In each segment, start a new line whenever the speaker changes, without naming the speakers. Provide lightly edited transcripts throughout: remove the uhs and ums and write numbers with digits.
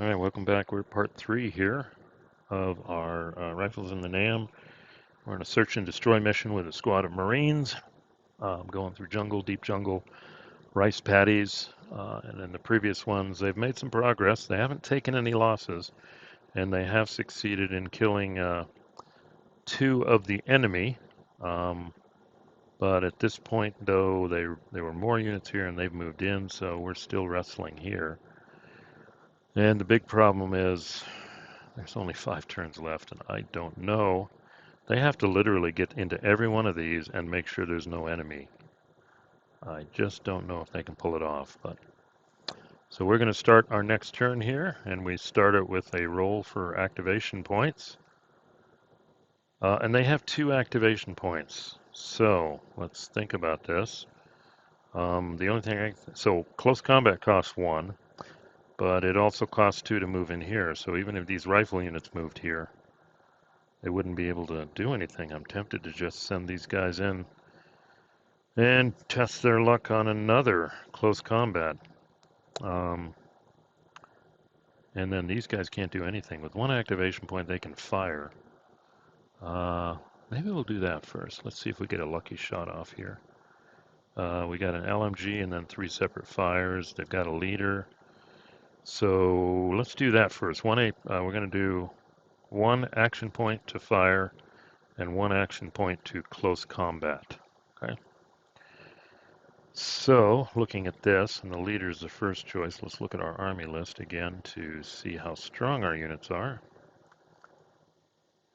All right, welcome back. We're part 3 here of our Rifles in the NAM. We're on a search and destroy mission with a squad of Marines, going through jungle, deep jungle, rice paddies, and in the previous ones they've made some progress. They haven't taken any losses, and they have succeeded in killing 2 of the enemy. Um, but at this point, though, there were more units here, and they've moved in, so we're still wrestling here. And the big problem is there's only 5 turns left, and I don't know. They have to literally get into every one of these and make sure there's no enemy. I just don't know if they can pull it off. But so we're going to start our next turn here, and we start it with a roll for activation points. And they have 2 activation points. So let's think about this. The only thing so close combat costs 1, but it also costs 2 to move in here. So even if these rifle units moved here, they wouldn't be able to do anything. I'm tempted to just send these guys in and test their luck on another close combat. Um, and then these guys can't do anything. With 1 activation point, they can fire. Uh, Maybe we'll do that first. Let's see if we get a lucky shot off here. We got an LMG and then 3 separate fires. They've got a leader. So let's do that first. We're going to do 1 action point to fire and 1 action point to close combat. Okay. So, looking at this, and the leader is the first choice, let's look at our army list again to see how strong our units are.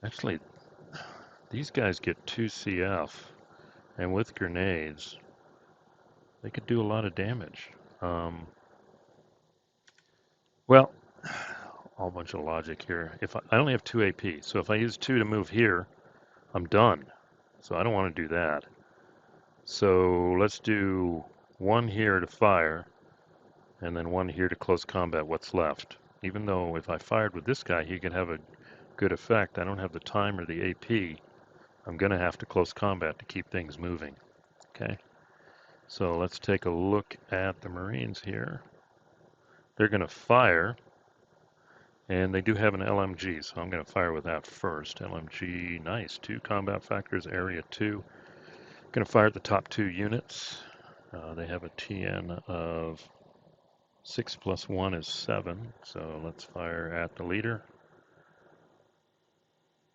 Actually, these guys get 2 CF, and with grenades, they could do a lot of damage. Well, a whole bunch of logic here. If I only have 2 AP, so if I use 2 to move here, I'm done. So I don't want to do that. So let's do 1 here to fire, and then 1 here to close combat. What's left? Even though if I fired with this guy, he could have a good effect. I don't have the time or the AP. I'm going to have to close combat to keep things moving. Okay, so let's take a look at the Marines here. They're going to fire, and they do have an LMG, so I'm going to fire with that first. LMG, nice. 2 combat factors, area 2. Going to fire at the top 2 units. They have a TN of 6 plus 1 is 7, so let's fire at the leader.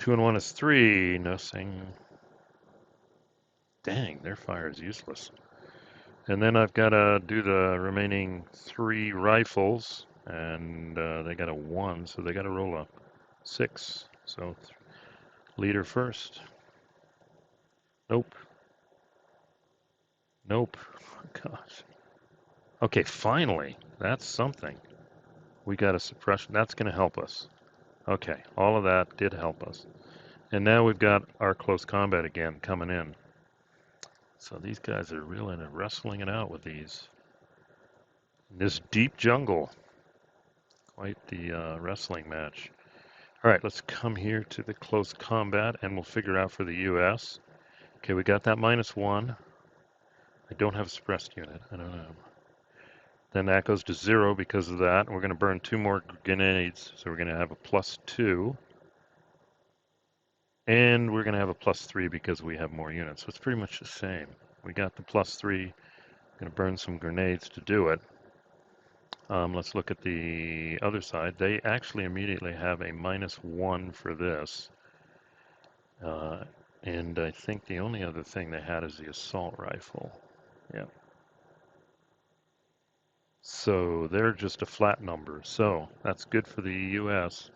2 and 1 is 3, nothing. Dang, their fire is useless. And then I've got to do the remaining 3 rifles, and they got a 1, so they got to roll a 6. So leader first. Nope. Nope. Gosh. Okay, finally. That's something. We got a suppression. That's going to help us. Okay, all of that did help us. And now we've got our close combat again coming in. So these guys are really wrestling it out with these. This deep jungle. Quite the wrestling match. All right, let's come here to the close combat and we'll figure out for the US. Okay, we got that -1. I don't have a suppressed unit. I don't know. Then that goes to 0 because of that. We're going to burn 2 more grenades, so we're going to have a +2. And we're going to have a +3 because we have more units. So it's pretty much the same. We got the +3. Going to burn some grenades to do it. Let's look at the other side. They actually immediately have a -1 for this. And I think the only other thing they had is the assault rifle. Yeah. So they're just a flat number. So that's good for the US,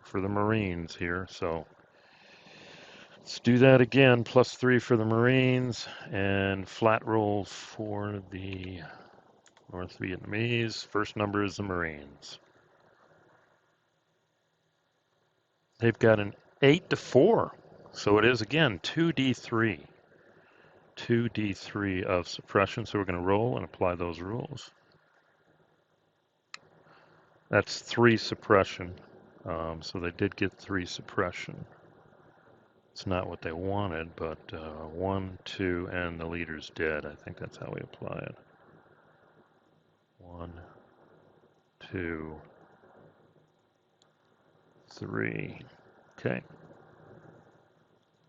for the Marines here. So let's do that again. +3 for the Marines and flat roll for the North Vietnamese. First number is the Marines. They've got an 8-4. So it is again 2d3. 2d3 of suppression. So we're going to roll and apply those rules. That's 3 suppression. So they did get 3 suppression. It's not what they wanted, but 1, 2, and the leader's dead. I think that's how we apply it. 1, 2, 3. Okay.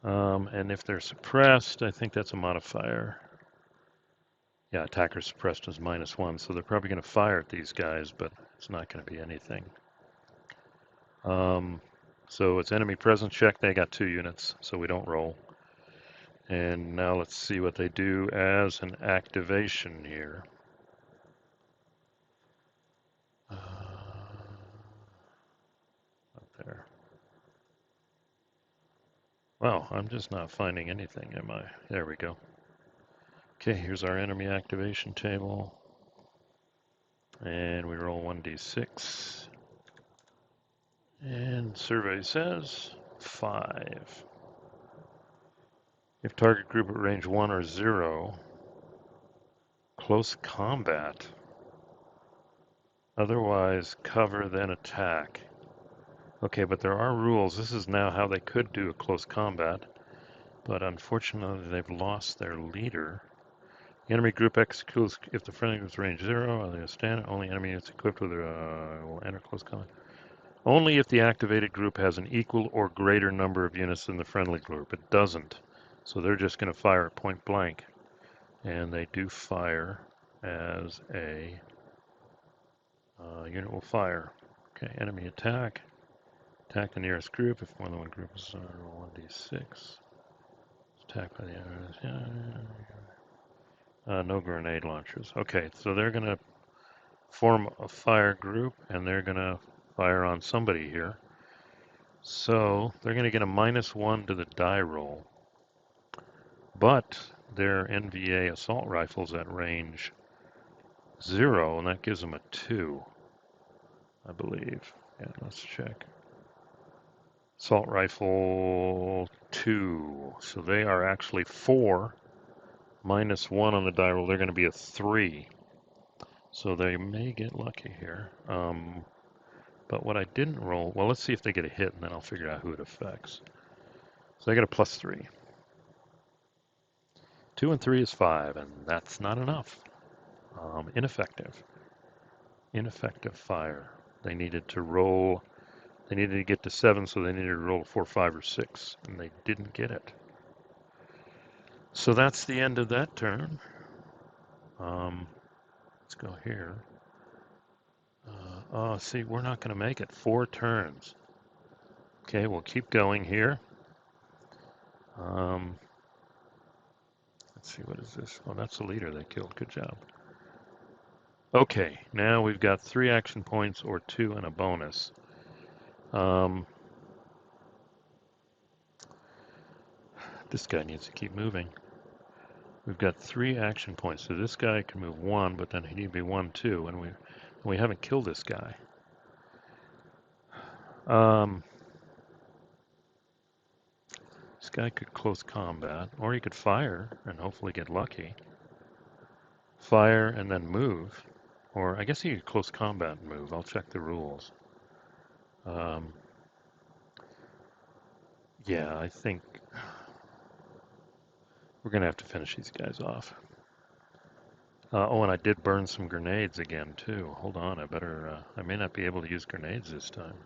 And if they're suppressed, I think that's a modifier. Yeah, attacker suppressed is -1, so they're probably going to fire at these guys, but it's not going to be anything. So it's enemy presence check. They got 2 units, so we don't roll. And now let's see what they do as an activation here. Up there. Wow, I'm just not finding anything, am I? There we go. Okay, here's our enemy activation table. And we roll 1d6. And survey says 5. If target group at range 1 or 0, close combat. Otherwise, cover then attack. Okay, but there are rules. This is now how they could do a close combat, but unfortunately they've lost their leader. The enemy group executes if the friendly group's range 0, they stand. Only enemy units equipped with will enter close combat. Only if the activated group has an equal or greater number of units than the friendly group. It doesn't. So they're just going to fire at point blank. And they do fire as a unit will fire. Okay, enemy attack. Attack the nearest group. If more than one group is roll 1d6. Attack by the enemy. No grenade launchers. Okay, so they're going to form a fire group and they're going to fire on somebody here. So they're going to get a -1 to the die roll. But their NVA assault rifle's at range 0, and that gives them a 2, I believe. Yeah, let's check. Assault rifle 2. So they are actually 4. -1 on the die roll. They're going to be a 3. So they may get lucky here. But what I didn't roll, well, let's see if they get a hit, and then I'll figure out who it affects. So they get a +3. 2 and 3 is 5, and that's not enough. Ineffective. Ineffective fire. They needed to roll, they needed to get to 7, so they needed to roll a 4, 5, or 6, and they didn't get it. So that's the end of that turn. Let's go here. Oh, see, we're not going to make it. 4 turns. Okay, we'll keep going here. Let's see, what is this? Oh, that's the leader they killed. Good job. Okay, now we've got 3 action points or 2 and a bonus. This guy needs to keep moving. We've got 3 action points, so this guy can move 1, but then he need to be 1, 2, and we haven't killed this guy. This guy could close combat, or he could fire and hopefully get lucky. Fire and then move, or I guess he could close combat and move. I'll check the rules. Yeah, I think we're going to have to finish these guys off. Oh, and I did burn some grenades again, too. Hold on, I may not be able to use grenades this time.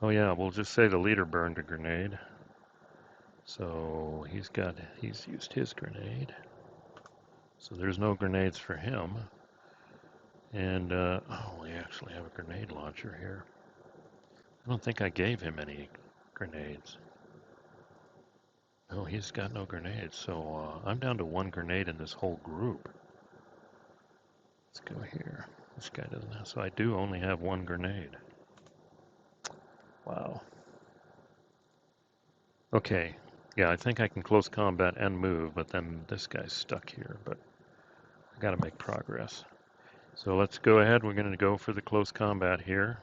Oh yeah, we'll just say the leader burned a grenade. So he's used his grenade. So there's no grenades for him. And, oh, we actually have a grenade launcher here. I don't think I gave him any grenades. No, he's got no grenades, so I'm down to 1 grenade in this whole group. Let's go here. This guy doesn't have, so I do only have 1 grenade. Wow. Okay, yeah, I think I can close combat and move, but then this guy's stuck here, but I gotta make progress. So let's go ahead, we're gonna go for the close combat here.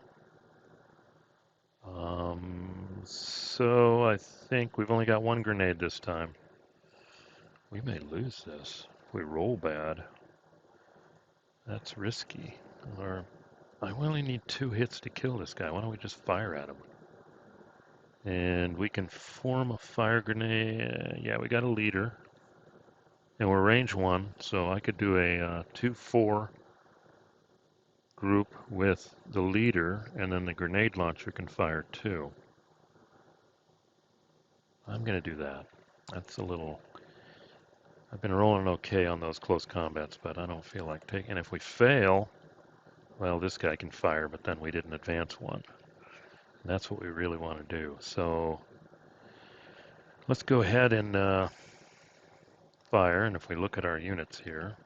So I think we've only got 1 grenade this time. We may lose this if we roll bad. That's risky. Or I only need 2 hits to kill this guy. Why don't we just fire at him? And we can form a fire grenade. Yeah, we got a leader. And we're range 1, so I could do a 2-4 group with the leader, and then the grenade launcher can fire too. I'm going to do that. That's a little... I've been rolling okay on those close combats, but I don't feel like taking... And if we fail, well, this guy can fire, but then we didn't advance one. And that's what we really want to do. So let's go ahead and fire. And if we look at our units here,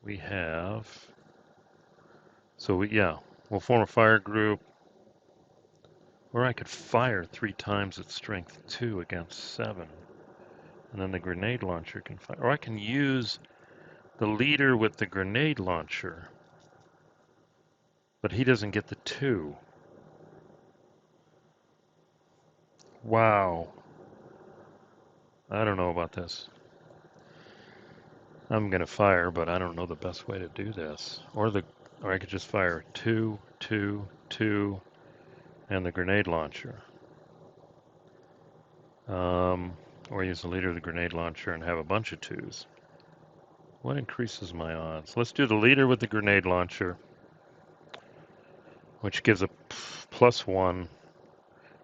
we have... So we'll form a fire group. Or I could fire 3 times at strength 2 against 7. And then the grenade launcher can fire. Or I can use the leader with the grenade launcher. But he doesn't get the 2. Wow. I don't know about this. I'm going to fire, but I don't know the best way to do this. Or I could just fire 2, 2, 2, and the grenade launcher. Or use the leader of the grenade launcher and have a bunch of 2s. What increases my odds? Let's do the leader with the grenade launcher, which gives a +1.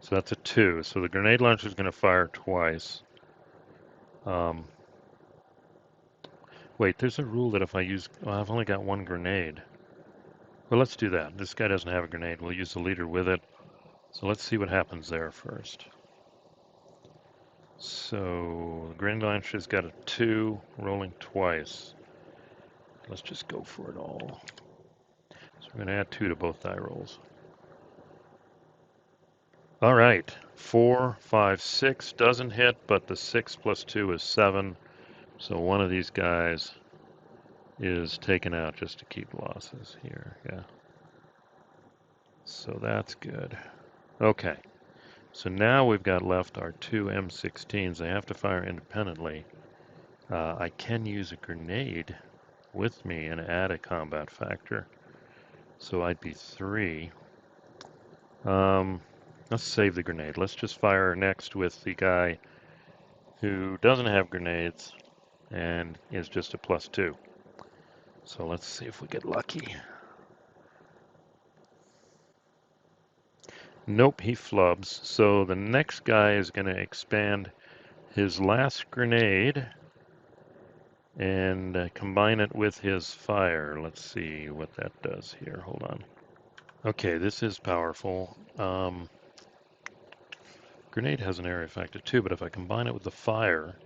So that's a 2. So the grenade launcher is going to fire twice. Wait, there's a rule that if I use... Well, I've only got 1 grenade. Well, let's do that. This guy doesn't have a grenade. We'll use the leader with it. So let's see what happens there first. So the grenade launcher's got a 2, rolling twice. Let's just go for it all. So we're going to add 2 to both die rolls. All right, 4, 5, 6 doesn't hit, but the 6 plus 2 is 7. So one of these guys is taken out just to keep losses here. Yeah. So that's good. Okay. So now we've got left our 2 M16s. They have to fire independently. I can use a grenade with me and add a combat factor. So I'd be 3. Let's save the grenade. Let's just fire next with the guy who doesn't have grenades and is just a +2. So let's see if we get lucky. Nope, he flubs. So the next guy is going to expand his last grenade and combine it with his fire. Let's see what that does here. Hold on. Okay, this is powerful. Grenade has an area factor too, but if I combine it with the fire,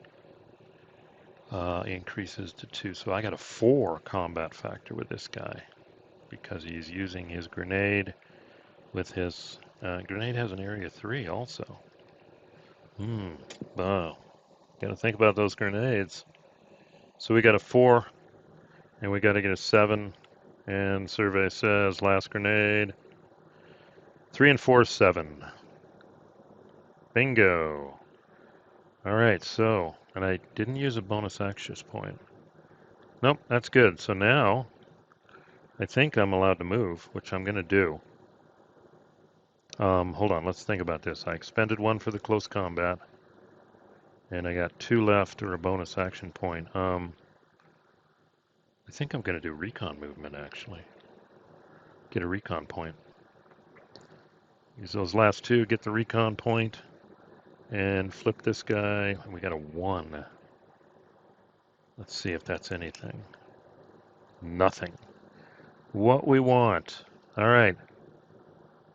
it increases to 2. So I got a 4 combat factor with this guy because he's using his grenade with his... grenade has an area 3 also. Gotta think about those grenades. So we got a 4, and we got to get a 7. And survey says last grenade. 3 and 4 is 7. Bingo. All right, so, and I didn't use a bonus access point. Nope, that's good. So now, I think I'm allowed to move, which I'm going to do. Hold on, let's think about this. I expended 1 for the close combat, and I got 2 left or a bonus action point. I think I'm going to do recon movement, actually. Get a recon point. Use those last 2, get the recon point, and flip this guy. We got a 1. Let's see if that's anything. Nothing. What we want. All right.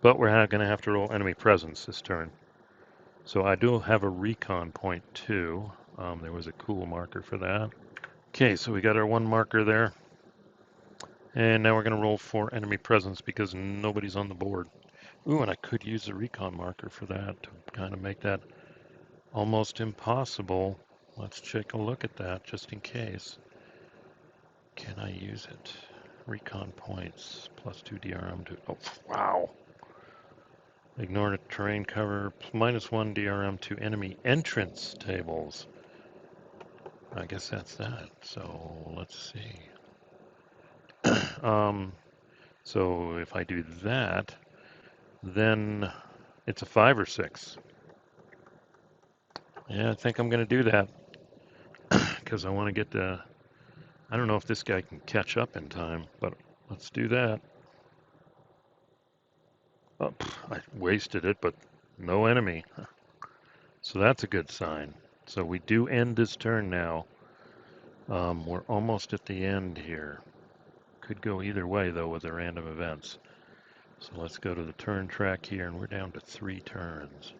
But we're going to have to roll enemy presence this turn. So I do have a recon point too. There was a cool marker for that. Okay, so we got our 1 marker there. And now we're going to roll for enemy presence because nobody's on the board. Ooh, and I could use a recon marker for that to kind of make that almost impossible. Let's take a look at that just in case. Can I use it? Recon points, +2 DRM to... Oh, wow. Ignore the terrain cover, -1 DRM to enemy entrance tables. I guess that's that. So let's see. So if I do that, then it's a 5 or 6. Yeah, I think I'm going to do that because I want to get the... I don't know if this guy can catch up in time, but Let's do that. Oh, I wasted it, but no enemy. So that's a good sign. So we do end this turn now. We're almost at the end here. Could go either way, though, with the random events. So let's go to the turn track here, and we're down to 3 turns.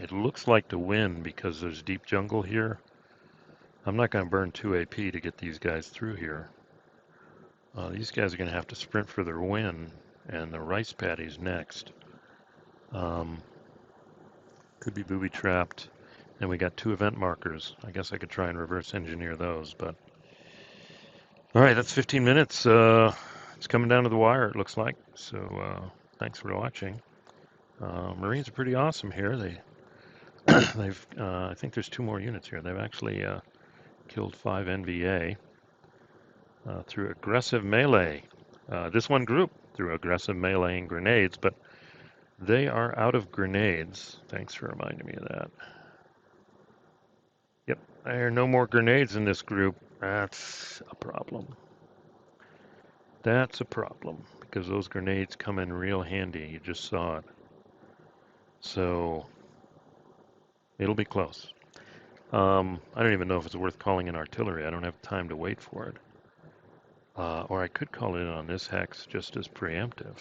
It looks like to win because there's deep jungle here. I'm not going to burn 2 AP to get these guys through here. These guys are going to have to sprint for their win, and the rice paddy's next. Could be booby trapped. And we got 2 event markers. I guess I could try and reverse engineer those, but all right, that's 15 minutes. It's coming down to the wire, it looks like. So thanks for watching. Marines are pretty awesome here. They've I think there's 2 more units here. They've actually killed 5 NVA through aggressive melee. This one group through aggressive melee and grenades, but they are out of grenades. Thanks for reminding me of that. Yep, there are no more grenades in this group. That's a problem. That's a problem because those grenades come in real handy. You just saw it. So it'll be close. I don't even know if it's worth calling in artillery. I don't have time to wait for it. Or I could call it in on this hex just as preemptive.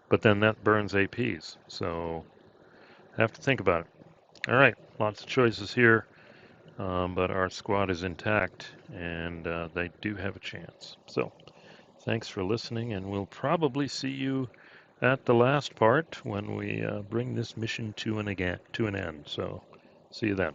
But then that burns APs. So I have to think about it. All right, lots of choices here. But our squad is intact, and they do have a chance. So thanks for listening, and we'll probably see you at the last part when we bring this mission to an end. So see you then.